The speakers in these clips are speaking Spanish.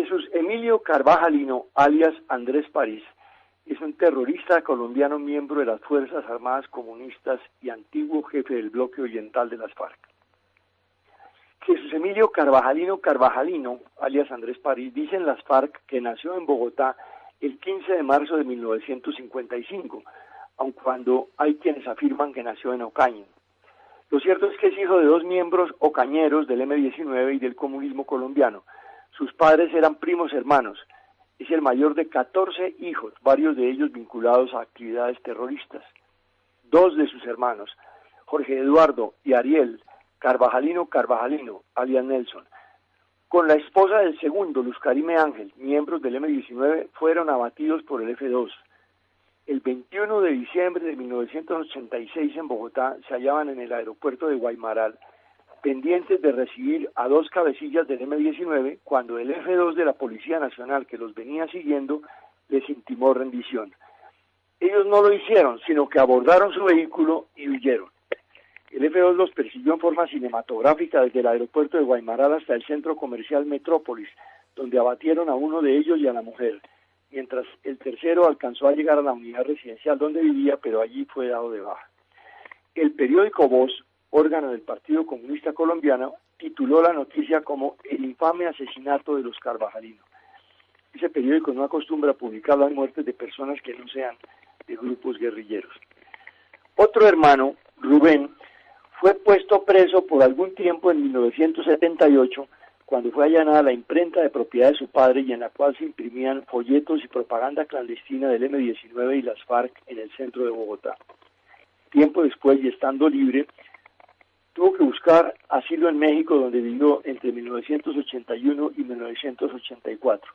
Jesús Emilio Carvajalino, alias Andrés París, es un terrorista colombiano miembro de las Fuerzas Armadas Comunistas y antiguo jefe del bloque oriental de las FARC. Jesús Emilio Carvajalino, alias Andrés París, dicen las FARC que nació en Bogotá el 15 de marzo de 1955, aun cuando hay quienes afirman que nació en Ocaña. Lo cierto es que es hijo de dos miembros ocañeros del M-19 y del comunismo colombiano. Sus padres eran primos hermanos. Es el mayor de 14 hijos, varios de ellos vinculados a actividades terroristas. Dos de sus hermanos, Jorge Eduardo y Ariel Carvajalino, alias Nelson, con la esposa del segundo, Luz Karime Ángel, miembros del M-19, fueron abatidos por el F-2. El 21 de diciembre de 1986 en Bogotá se hallaban en el aeropuerto de Guaymaral, pendientes de recibir a dos cabecillas del M-19, cuando el F-2 de la Policía Nacional que los venía siguiendo les intimó rendición. Ellos no lo hicieron, sino que abordaron su vehículo y huyeron. El F-2 los persiguió en forma cinematográfica desde el aeropuerto de Guaymaral hasta el centro comercial Metrópolis, donde abatieron a uno de ellos y a la mujer, mientras el tercero alcanzó a llegar a la unidad residencial donde vivía, pero allí fue dado de baja. El periódico Voz, órgano del Partido Comunista Colombiano, tituló la noticia como el infame asesinato de los Carvajalinos. Ese periódico no acostumbra a publicar las muertes de personas que no sean de grupos guerrilleros. Otro hermano, Rubén, fue puesto preso por algún tiempo en 1978, cuando fue allanada la imprenta de propiedad de su padre y en la cual se imprimían folletos y propaganda clandestina del M-19 y las FARC en el centro de Bogotá. Tiempo después, y estando libre, tuvo que buscar asilo en México, donde vivió entre 1981 y 1984.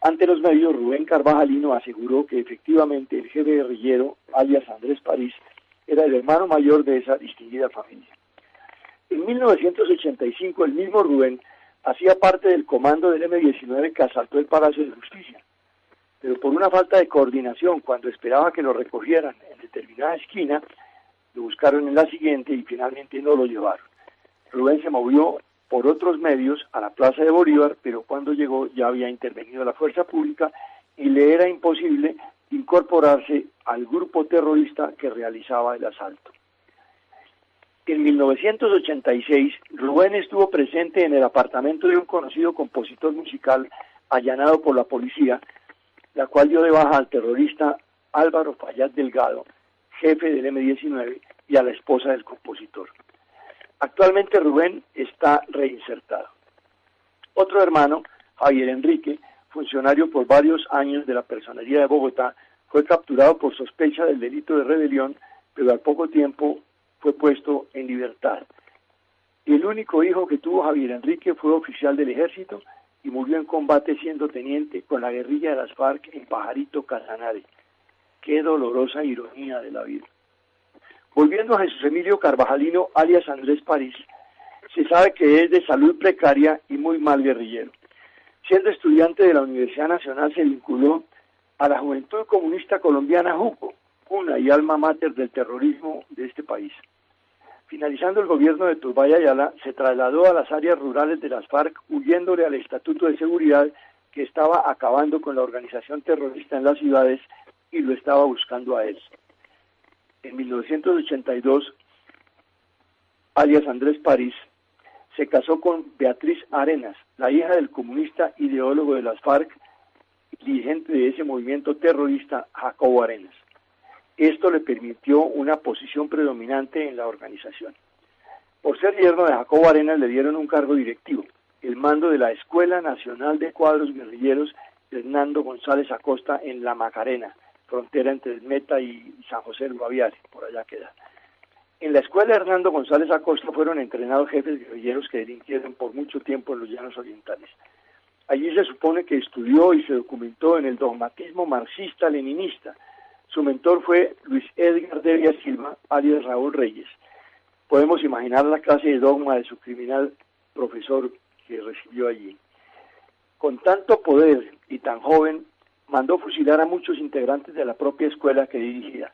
Ante los medios, Rubén Carvajalino aseguró que efectivamente el jefe guerrillero, alias Andrés París, era el hermano mayor de esa distinguida familia. En 1985, el mismo Rubén hacía parte del comando del M-19 que asaltó el Palacio de Justicia, pero por una falta de coordinación, cuando esperaba que lo recogieran en determinada esquina, lo buscaron en la siguiente y finalmente no lo llevaron. Rubén se movió por otros medios a la Plaza de Bolívar, pero cuando llegó ya había intervenido la fuerza pública y le era imposible incorporarse al grupo terrorista que realizaba el asalto. En 1986, Rubén estuvo presente en el apartamento de un conocido compositor musical allanado por la policía, la cual dio de baja al terrorista Álvaro Fayad Delgado, jefe del M-19, y a la esposa del compositor. Actualmente Rubén está reinsertado. Otro hermano, Javier Enrique, funcionario por varios años de la Personería de Bogotá, fue capturado por sospecha del delito de rebelión, pero al poco tiempo fue puesto en libertad. El único hijo que tuvo Javier Enrique fue oficial del ejército y murió en combate siendo teniente con la guerrilla de las FARC en Pajarito, Casanare. Qué dolorosa ironía de la vida. Volviendo a Jesús Emilio Carvajalino, alias Andrés París, se sabe que es de salud precaria y muy mal guerrillero. Siendo estudiante de la Universidad Nacional se vinculó a la Juventud Comunista Colombiana JUCO, cuna y alma mater del terrorismo de este país. Finalizando el gobierno de Turbay Ayala, se trasladó a las áreas rurales de las FARC, huyéndole al Estatuto de Seguridad que estaba acabando con la organización terrorista en las ciudades y lo estaba buscando a él. En 1982, alias Andrés París, se casó con Beatriz Arenas, la hija del comunista ideólogo de las FARC, dirigente de ese movimiento terrorista, Jacobo Arenas. Esto le permitió una posición predominante en la organización. Por ser yerno de Jacobo Arenas le dieron un cargo directivo, el mando de la Escuela Nacional de Cuadros Guerrilleros Hernando González Acosta en La Macarena, frontera entre el Meta y San José del Guaviare, por allá queda. En la escuela Hernando González Acosta fueron entrenados jefes guerrilleros que delinquieron por mucho tiempo en los llanos orientales. Allí se supone que estudió y se documentó en el dogmatismo marxista-leninista. Su mentor fue Luis Edgar Devia Silva, alias Raúl Reyes. Podemos imaginar la clase de dogma de su criminal profesor que recibió allí. Con tanto poder y tan joven, mandó fusilar a muchos integrantes de la propia escuela que dirigía.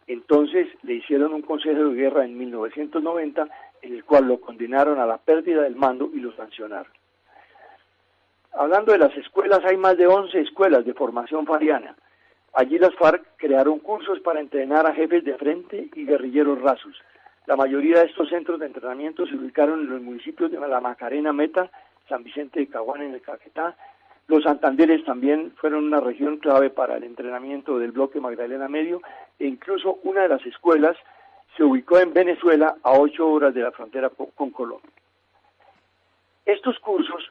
Entonces le hicieron un consejo de guerra en 1990, en el cual lo condenaron a la pérdida del mando y lo sancionaron. Hablando de las escuelas, hay más de 11 escuelas de formación fariana. Allí las FARC crearon cursos para entrenar a jefes de frente y guerrilleros rasos. La mayoría de estos centros de entrenamiento se ubicaron en los municipios de La Macarena, Meta, San Vicente de Caguán en el Caquetá. Los Santanderes también fueron una región clave para el entrenamiento del bloque Magdalena Medio, e incluso una de las escuelas se ubicó en Venezuela, a 8 horas de la frontera con Colombia. Estos cursos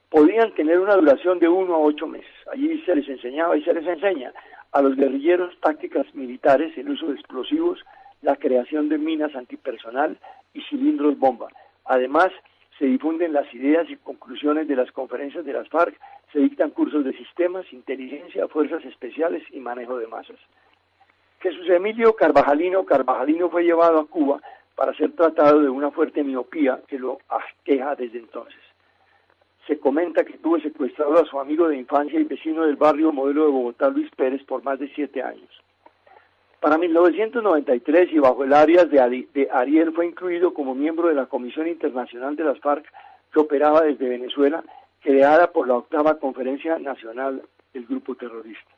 podían tener una duración de 1 a 8 meses. Allí se les enseñaba y se les enseña a los guerrilleros tácticas militares, el uso de explosivos, la creación de minas antipersonal y cilindros bomba. Además, se difunden las ideas y conclusiones de las conferencias de las FARC, se dictan cursos de sistemas, inteligencia, fuerzas especiales y manejo de masas. Jesús Emilio Carvajalino fue llevado a Cuba para ser tratado de una fuerte miopía que lo aqueja desde entonces. Se comenta que tuvo secuestrado a su amigo de infancia y vecino del barrio Modelo de Bogotá, Luis Pérez, por más de 7 años. Para 1993 y bajo el alias de Ariel fue incluido como miembro de la Comisión Internacional de las FARC que operaba desde Venezuela, creada por la 8ª Conferencia Nacional del Grupo Terrorista.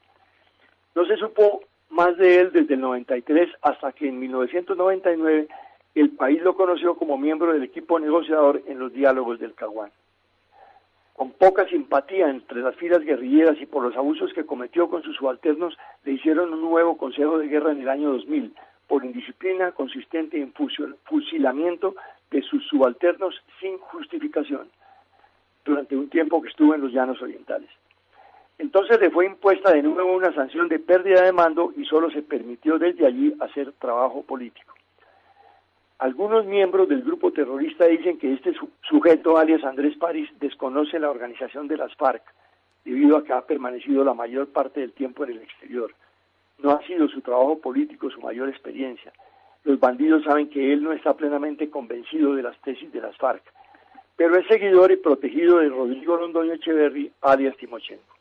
No se supo más de él desde el 93 hasta que en 1999 el país lo conoció como miembro del equipo negociador en los diálogos del Caguán. Con poca simpatía entre las filas guerrilleras y por los abusos que cometió con sus subalternos, le hicieron un nuevo consejo de guerra en el año 2000, por indisciplina consistente en fusilamiento de sus subalternos sin justificación, durante un tiempo que estuvo en los Llanos Orientales. Entonces le fue impuesta de nuevo una sanción de pérdida de mando y solo se permitió desde allí hacer trabajo político. Algunos miembros del grupo terrorista dicen que este sujeto, alias Andrés París, desconoce la organización de las FARC, debido a que ha permanecido la mayor parte del tiempo en el exterior. No ha sido su trabajo político su mayor experiencia. Los bandidos saben que él no está plenamente convencido de las tesis de las FARC, pero es seguidor y protegido de Rodrigo Londoño Echeverry, alias Timochenko.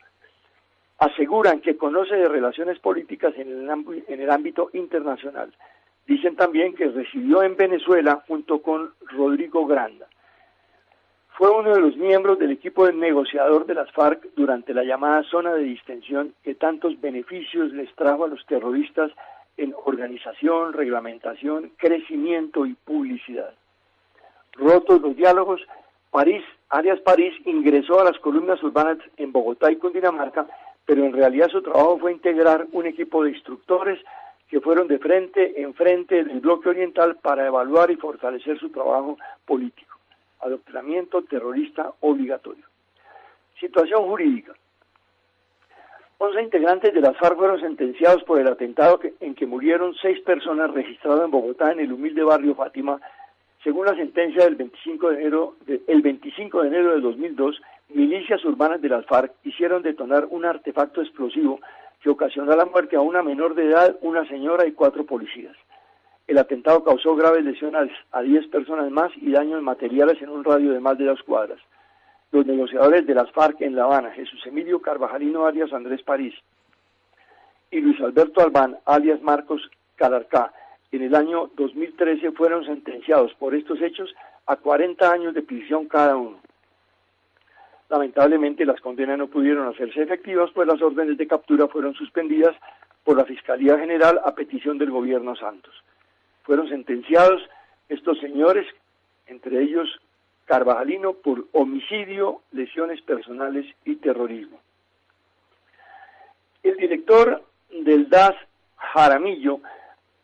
Aseguran que conoce de relaciones políticas en el ámbito internacional. Dicen también que residió en Venezuela junto con Rodrigo Granda. Fue uno de los miembros del equipo negociador de las FARC durante la llamada zona de distensión que tantos beneficios les trajo a los terroristas en organización, reglamentación, crecimiento y publicidad. Rotos los diálogos, alias París ingresó a las columnas urbanas en Bogotá y Cundinamarca, pero en realidad su trabajo fue integrar un equipo de instructores que fueron de frente en frente del bloque oriental para evaluar y fortalecer su trabajo político. Adoctrinamiento terrorista obligatorio. Situación jurídica. 11 integrantes de las FARC fueron sentenciados por el atentado en que murieron 6 personas registrado en Bogotá en el humilde barrio Fátima. Según la sentencia del 25 de enero de 2002, milicias urbanas de las FARC hicieron detonar un artefacto explosivo que ocasionó la muerte a una menor de edad, una señora y 4 policías. El atentado causó graves lesiones a 10 personas más y daños materiales en un radio de más de 2 cuadras. Los negociadores de las FARC en La Habana, Jesús Emilio Carvajalino, alias Andrés París, y Luis Alberto Albán, alias Marcos Calarcá, en el año 2013 fueron sentenciados por estos hechos a 40 años de prisión cada uno. Lamentablemente las condenas no pudieron hacerse efectivas, pues las órdenes de captura fueron suspendidas por la Fiscalía General a petición del gobierno Santos. Fueron sentenciados estos señores, entre ellos Carvajalino, por homicidio, lesiones personales y terrorismo. El director del DAS, Jaramillo,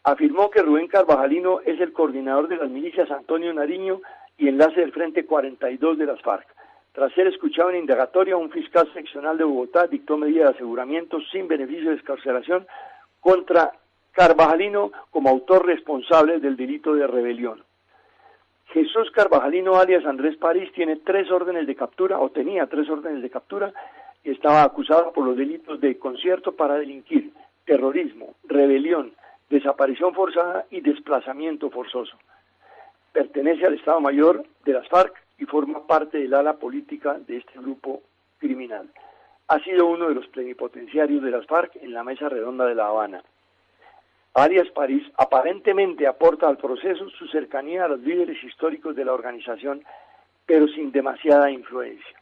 afirmó que Rubén Carvajalino es el coordinador de las milicias Antonio Nariño y enlace del Frente 42 de las FARC. Tras ser escuchado en indagatoria, un fiscal seccional de Bogotá dictó medida de aseguramiento sin beneficio de excarcelación contra Carvajalino como autor responsable del delito de rebelión. Jesús Carvajalino, alias Andrés París, tiene 3 órdenes de captura, o tenía 3 órdenes de captura, y estaba acusado por los delitos de concierto para delinquir, terrorismo, rebelión, desaparición forzada y desplazamiento forzoso. Pertenece al Estado Mayor de las FARC y forma parte del ala política de este grupo criminal. Ha sido uno de los plenipotenciarios de las FARC en la mesa redonda de La Habana. Alias París aparentemente aporta al proceso su cercanía a los líderes históricos de la organización, pero sin demasiada influencia.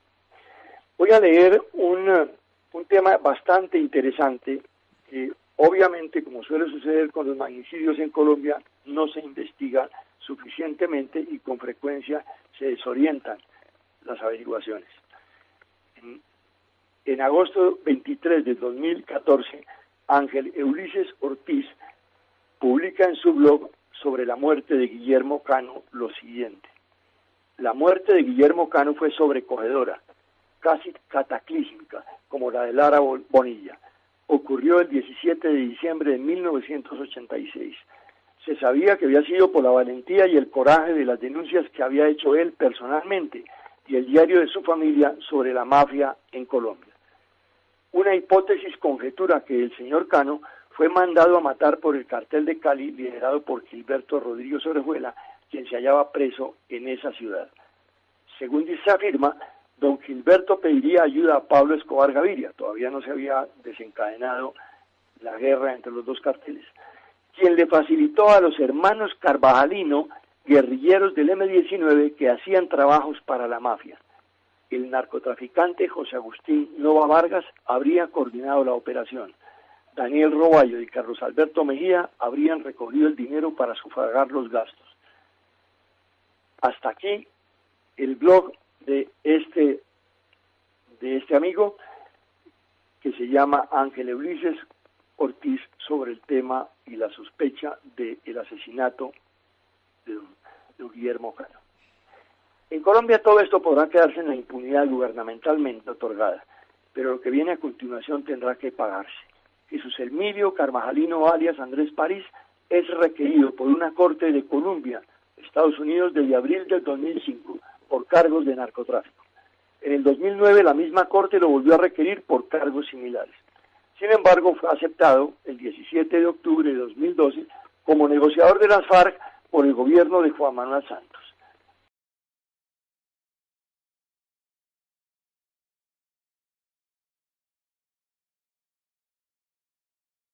Voy a leer un tema bastante interesante que obviamente, como suele suceder con los magnicidios en Colombia, no se investiga suficientemente y con frecuencia se desorientan las averiguaciones. En agosto 23 de 2014, Ángel Ulises Ortiz publica en su blog sobre la muerte de Guillermo Cano lo siguiente: la muerte de Guillermo Cano fue sobrecogedora, casi cataclísmica, como la de Lara Bonilla. Ocurrió el 17 de diciembre de 1986. Se sabía que había sido por la valentía y el coraje de las denuncias que había hecho él personalmente y el diario de su familia sobre la mafia en Colombia. Una hipótesis conjetura que el señor Cano fue mandado a matar por el cartel de Cali liderado por Gilberto Rodríguez Orejuela, quien se hallaba preso en esa ciudad. Según se afirma, don Gilberto pediría ayuda a Pablo Escobar Gaviria, todavía no se había desencadenado la guerra entre los dos carteles, quien le facilitó a los hermanos Carvajalino, guerrilleros del M-19 que hacían trabajos para la mafia. El narcotraficante José Agustín Nova Vargas habría coordinado la operación. Daniel Roballo y Carlos Alberto Mejía habrían recogido el dinero para sufragar los gastos. Hasta aquí el blog de este amigo que se llama Ángel Ulises Ortiz sobre el tema y la sospecha del asesinato de don Guillermo Cano. En Colombia todo esto podrá quedarse en la impunidad gubernamentalmente otorgada, pero lo que viene a continuación tendrá que pagarse. Jesús Emilio Carvajalino alias Andrés París es requerido por una corte de Columbia, Estados Unidos, desde abril del 2005 por cargos de narcotráfico. En el 2009 la misma corte lo volvió a requerir por cargos similares. Sin embargo, fue aceptado el 17 de octubre de 2012 como negociador de las FARC por el gobierno de Juan Manuel Santos.